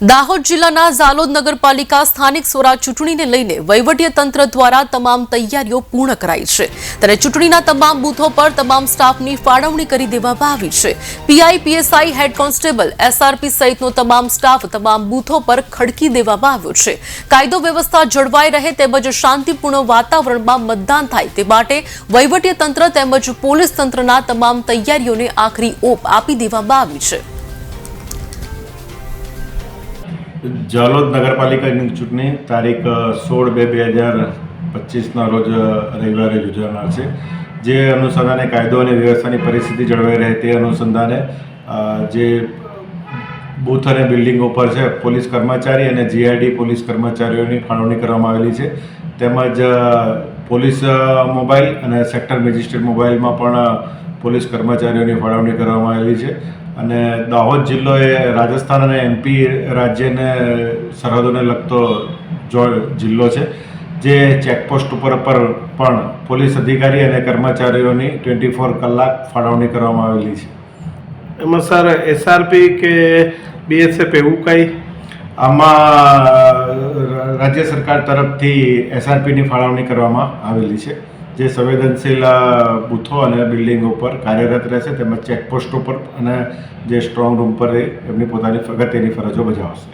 દાહોદ જિલ્લાના ઝાલોદ નગરપાલિકા સ્થાનિક સ્વરાજ ચૂંટણીને લઈને વહીવટી તંત્ર દ્વારા તમામ તૈયારીઓ પૂર્ણ કરાઈ છે ત્યારે ચૂંટણીના તમામ બૂથો પર તમામ સ્ટાફની ફાળવણી કરી દેવામાં આવી છે। PI PSI head constable SRP સહિતનો તમામ સ્ટાફ તમામ બૂથો પર ખડકી દેવામાં આવ્યો છે। કાયદો વ્યવસ્થા જળવાઈ રહે તેમજ શાંતિપૂર્ણ વાતાવરણમાં મતદાન થાય તે માટે વહીવટી તંત્ર તેમજ પોલીસ તંત્રના તમામ તૈયારીઓને આખરી ઓપ આપી દેવામાં આવી છે। ઝાલોદ નગરપાલિકાની ચૂંટણી તારીખ 16/2/2025ના રોજ રવિવારે યોજાનાર છે। જે અનુસંધાને કાયદો અને વ્યવસ્થાની પરિસ્થિતિ જળવાઈ રહે તે અનુસંધાને જે બૂથ અને બિલ્ડિંગો પર છે પોલીસ કર્મચારી અને જીઆઈડી પોલીસ કર્મચારીઓની ફાળવણી કરવામાં આવેલી છે। તેમજ પોલીસ મોબાઈલ અને સેક્ટર મેજિસ્ટ્રેટ મોબાઈલમાં પણ પોલીસ કર્મચારીઓની ફાળવણી કરવામાં આવેલી છે। અને દાહોદ જિલ્લો એ રાજસ્થાન અને એમપી રાજ્યને સરહદોને લગતો જિલ્લો છે। જે ચેકપોસ્ટ ઉપર પણ પોલીસ અધિકારી અને કર્મચારીઓની 24 કલાક ફાળવણી કરવામાં આવેલી છે। એમાં સર એસઆરપી કે બીએસએફ એવું કંઈ આમાં રાજ્ય સરકાર તરફથી એસઆરપીની ફાળવણી કરવામાં આવેલી છે। જે સંવેદનશીલ બૂથો અને બિલ્ડિંગો પર કાર્યરત રહેશે તેમજ ચેકપોસ્ટો પર અને જે સ્ટ્રોંગ રૂમ પર એમની પોતાની અગત્યની ફરજો બજાવશે।